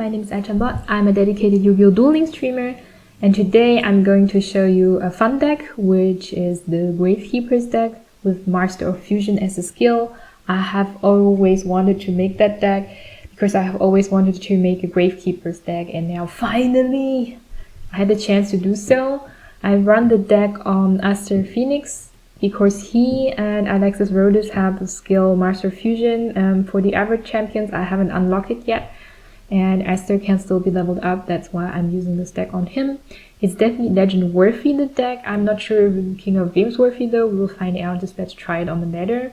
my name is Archtype. I'm a dedicated Yu-Gi-Oh! Dueling streamer, and today I'm going to show you a fun deck, which is the Gravekeepers deck with Master of Fusion as a skill. I have always wanted to make that deck because I have always wanted to make a Gravekeepers deck, and now finally I had the chance to do so. I run the deck on Aster Phoenix because he and Alexis Rhodes have the skill Master of Fusion. For the average champions, I haven't unlocked it yet, and Aster can still be leveled up. That's why I'm using this deck on him. It's definitely legend worthy, the deck. I'm not sure if it's King of Games worthy though. We'll find out. Just let's try it on the ladder.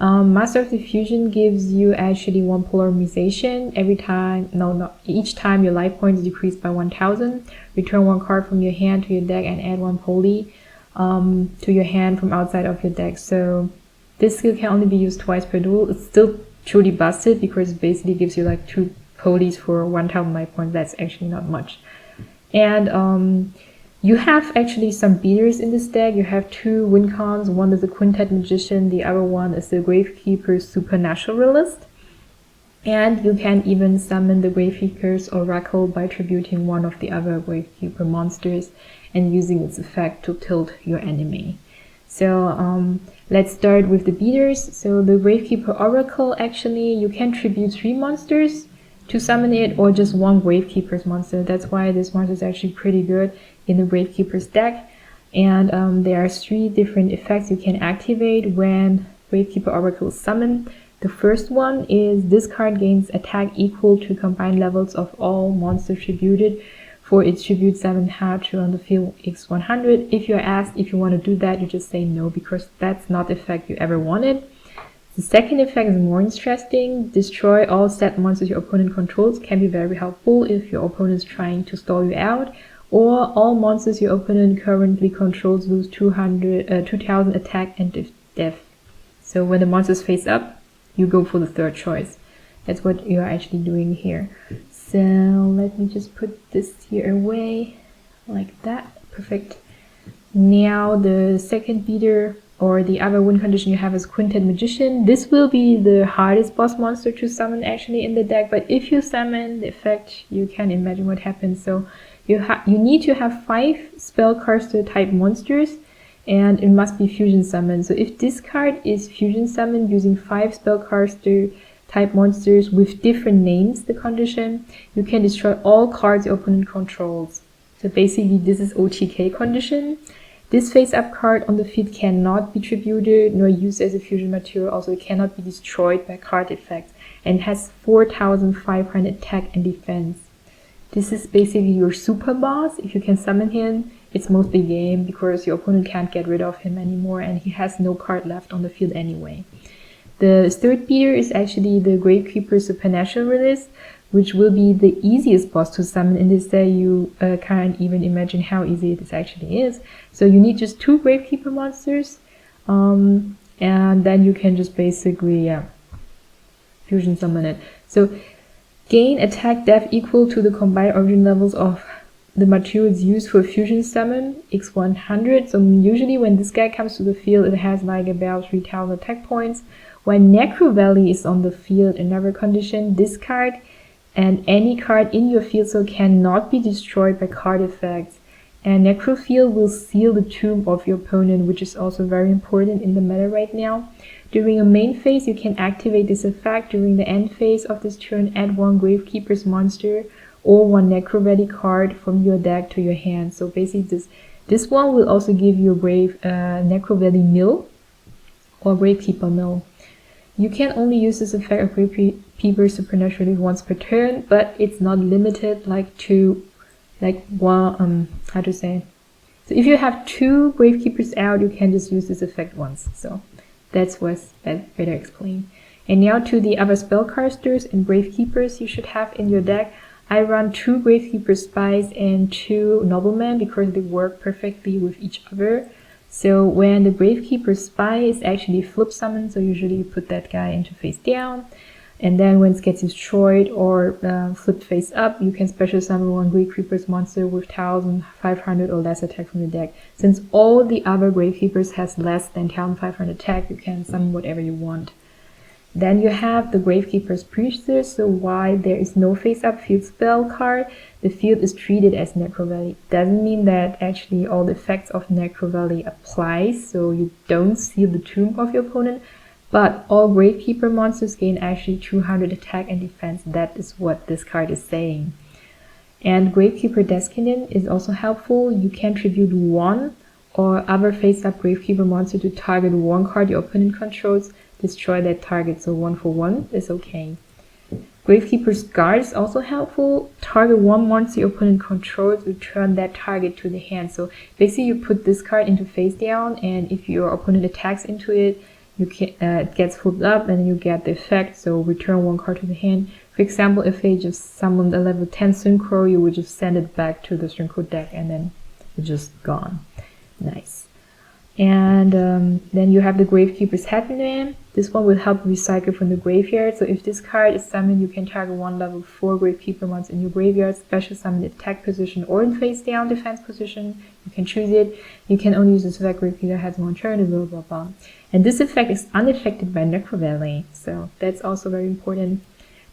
Master of the Fusion gives you actually one polarization every time. Each time your life points decrease by 1000. Return one card from your hand to your deck and add one poly to your hand from outside of your deck. So this skill can only be used twice per duel. It's still truly busted because it basically gives you like 2 polies for 1000 life points. That's actually not much. And you have actually some beaters in this deck. You have 2 win cons. One is the Quintet Magician, the other one is the Gravekeepers Supernaturalist. And you can even summon the Gravekeepers Oracle by tributing one of the other Gravekeeper monsters and using its effect to tilt your enemy. So let's start with the beaters. So the Gravekeeper Oracle, actually you can tribute 3 monsters to summon it, or just 1 Gravekeepers monster. That's why this monster is actually pretty good in the Gravekeepers deck. And there are 3 different effects you can activate when Gravekeeper Oracle is summoned. The first one is this card gains attack equal to combined levels of all monsters tributed for its tribute 7 hatch on the field x100. If you're asked if you want to do that, you just say no, because that's not the effect you ever wanted. The second effect is more interesting. Destroy all set monsters your opponent controls. Can be very helpful if your opponent is trying to stall you out. Or all monsters your opponent currently controls lose 2000 attack and death. So when the monsters face up, you go for the third choice. That's what you're actually doing here. So let me just put this here away like that. Perfect. Now the second beater, or the other win condition you have, is Quintet Magician. This will be the hardest boss monster to summon actually in the deck, but if you summon the effect, you can imagine what happens. So you need to have 5 spellcaster type monsters, and it must be fusion summoned. So if this card is fusion summoned using 5 spellcaster type monsters with different names, the condition, you can destroy all cards your opponent controls. So basically this is OTK condition. This face-up card on the field cannot be tributed nor used as a fusion material. Also, it cannot be destroyed by card effects, and has 4500 attack and defense. This is basically your super boss. If you can summon him, it's mostly game because your opponent can't get rid of him anymore, and he has no card left on the field anyway. The third beater is actually the Gravekeepers Supernaturalist, which will be the easiest boss to summon in this day. You can't even imagine how easy this actually is. So you need just 2 Gravekeeper monsters, and then you can just basically fusion summon it. So gain attack def equal to the combined origin levels of the materials used for fusion summon x100. So usually when this guy comes to the field, it has like about 3000 attack points. When Necrovalley is on the field, another condition, this card and any card in your field so cannot be destroyed by card effects. And Necrofield will seal the tomb of your opponent, which is also very important in the meta right now. During a main phase, you can activate this effect. During the end phase of this turn, add 1 Gravekeepers monster or 1 Necrovalley card from your deck to your hand. So basically this one will also give you a Necrovalley mill or Gravekeeper mill. You can only use this effect of Gravekeepers Supernaturally once per turn, but it's not limited to one, how to say. So if you have 2 Gravekeepers out, you can just use this effect once. So that's what's better explained. And now to the other spellcasters and Gravekeepers you should have in your deck. I run 2 Gravekeeper Spies and 2 Noblemen because they work perfectly with each other. So when the Gravekeeper Spy is actually flip summoned, so usually you put that guy into face down, and then when it gets destroyed or flipped face up, you can special summon 1 Gravekeepers monster with 1500 or less attack from the deck. Since all the other Gravekeepers has less than 1500 attack, you can summon whatever you want. Then you have the Gravekeeper's Priestess, so why there is no face-up field spell card, the field is treated as Necrovalley. Doesn't mean that actually all the effects of Necrovalley applies, so you don't seal the tomb of your opponent, but all Gravekeeper monsters gain actually 200 attack and defense. That is what this card is saying. And Gravekeeper Descendant is also helpful. You can tribute one or other face-up Gravekeeper monster to target one card your opponent controls, destroy that target, so 1 for 1 is okay. Gravekeeper's Guard is also helpful. Target one monster your opponent controls, return that target to the hand. So basically you put this card into face down, and if your opponent attacks into it, you can, it gets flipped up and you get the effect, so return one card to the hand. For example, if they just summoned a level 10 Synchro, you would just send it back to the Synchro deck and then it's just gone. Nice. And then you have the Gravekeeper's Headman. This one will help recycle from the graveyard. So if this card is summoned, you can target one level 4 Gravekeeper monster in your graveyard, special summon attack position or in face down defense position. You can choose it. You can only use this effect Gravekeeper has one turn, blah blah blah. And this effect is unaffected by Necrovalley, so that's also very important.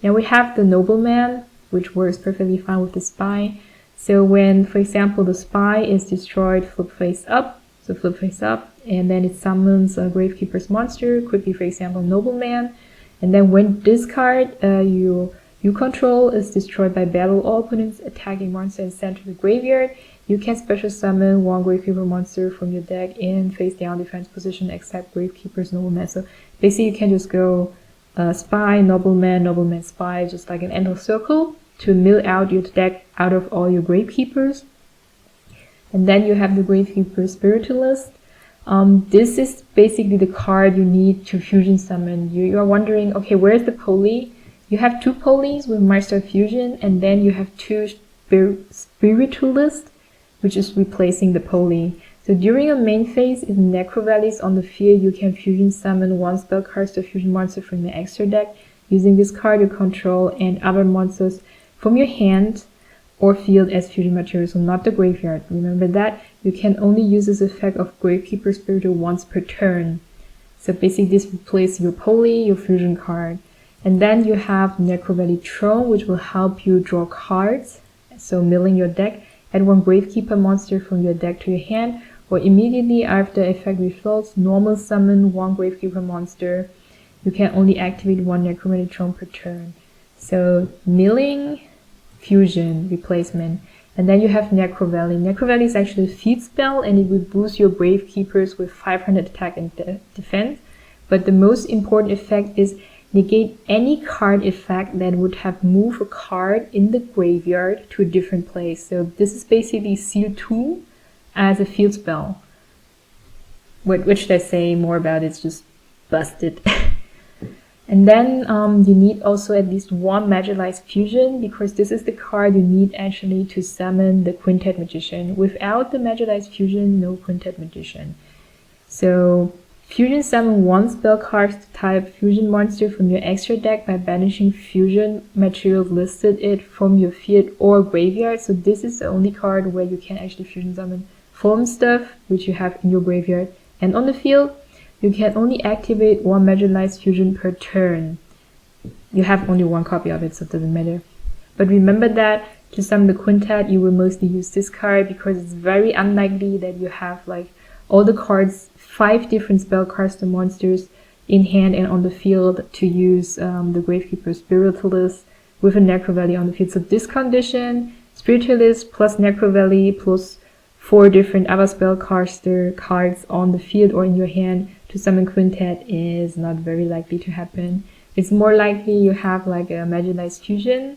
Now we have the Nobleman, which works perfectly fine with the Spy. So when, for example, the Spy is destroyed, flip face up, so flip face up, and then it summons a Gravekeeper's monster, could be, for example, Nobleman. And then when this card you control is destroyed by battle, all opponents attacking monster and sent to the graveyard, you can special summon one Gravekeeper monster from your deck in face down defense position except Gravekeeper's Nobleman. So basically you can just go Spy, Nobleman, Nobleman, Spy, just like an endless circle to mill out your deck out of all your Gravekeepers. And then you have the Gravekeeper Spiritualist. This is basically the card you need to fusion summon. You are wondering, okay, where's the Poly? You have 2 Polys with Master of Fusion, and then you have 2 Spiritualists, which is replacing the Poly. So during a main phase, if Necrovalley is on the field, you can fusion summon one spell card to fusion monster from your extra deck. Using this card you control and other monsters from your hand or field as fusion material, so not the graveyard. Remember that you can only use this effect of Gravekeeper Spiritual once per turn. So basically this replaces your Poly, your fusion card. And then you have Necrovalley Throne, which will help you draw cards, so milling your deck. Add one Gravekeeper monster from your deck to your hand, or immediately after effect results, normal summon one Gravekeeper monster. You can only activate one Necrovalley Throne per turn. So milling, fusion, replacement. And then you have Necrovalley. Necrovalley is actually a field spell, and it will boost your Gravekeepers with 500 attack and defense. But the most important effect is negate any card effect that would have moved a card in the graveyard to a different place. So this is basically Seal 2 as a field spell. What should I say more about? It's just busted. And then you need also at least one Magicalized Fusion, because this is the card you need actually to summon the Quintet Magician. Without the Magicalized Fusion, no Quintet Magician. So fusion summon one spell card type fusion monster from your extra deck by banishing fusion materials listed it from your field or graveyard. So this is the only card where you can actually fusion summon form stuff which you have in your graveyard and on the field. You can only activate one Magicalized Fusion per turn. You have only one copy of it, so it doesn't matter. But remember that to summon the Quintet, you will mostly use this card because it's very unlikely that you have like all the cards, 5 different spell cards to monsters in hand and on the field to use the Gravekeeper Spiritualist with a Necrovalley on the field. So this condition, Spiritualist plus Necrovalley plus 4 different other spell cards on the field or in your hand to summon Quintet is not very likely to happen. It's more likely you have like a Magicalized Fusion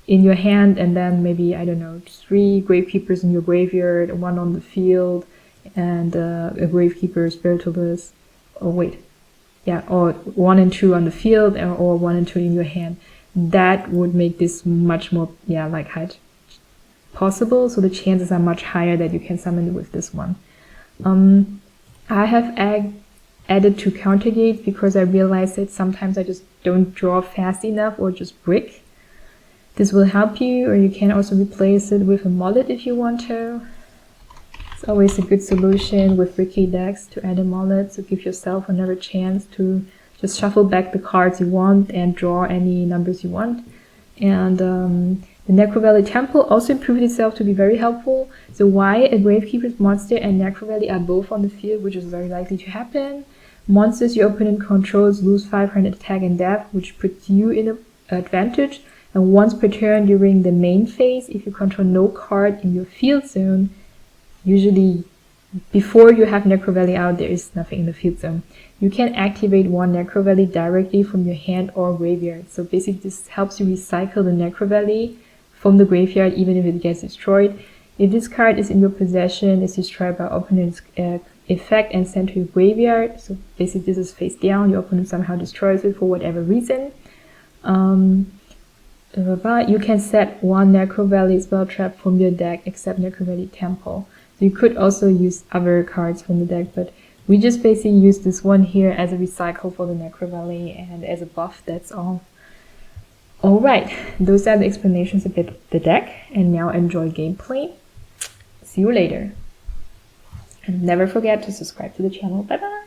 in your hand and then maybe, I don't know, 3 Gravekeepers in your graveyard, 1 on the field, and a Gravekeeper Spiritualist. Oh wait, yeah, or 1 and 2 on the field, or 1 and 2 in your hand. That would make this much more, like possible. So the chances are much higher that you can summon it with this one. I have added 2 counter gates because I realized that sometimes I just don't draw fast enough or just brick. This will help you, or you can also replace it with a mullet if you want to. It's always a good solution with bricky decks to add a mullet, so give yourself another chance to just shuffle back the cards you want and draw any numbers you want. And the Necrovalley Temple also proved itself to be very helpful. So why a Gravekeepers monster and Necrovalley are both on the field, which is very likely to happen. Monsters your opponent controls lose 500 attack and death, which puts you in an advantage. And once per turn during the main phase, if you control no card in your field zone, usually before you have Necrovalley out, there is nothing in the field zone. You can activate one Necrovalley directly from your hand or graveyard. So basically this helps you recycle the Necrovalley from the graveyard even if it gets destroyed. If this card is in your possession, it's destroyed by opponent's effect and sent to your graveyard. So basically this is face down, your opponent somehow destroys it for whatever reason. But you can set one Necrovalley spell trap from your deck except Necrovalley Temple. So you could also use other cards from the deck, but we just basically use this one here as a recycle for the Necrovalley and as a buff, that's all. Alright, those are the explanations about the deck, and now enjoy gameplay. See you later. And never forget to subscribe to the channel. Bye bye!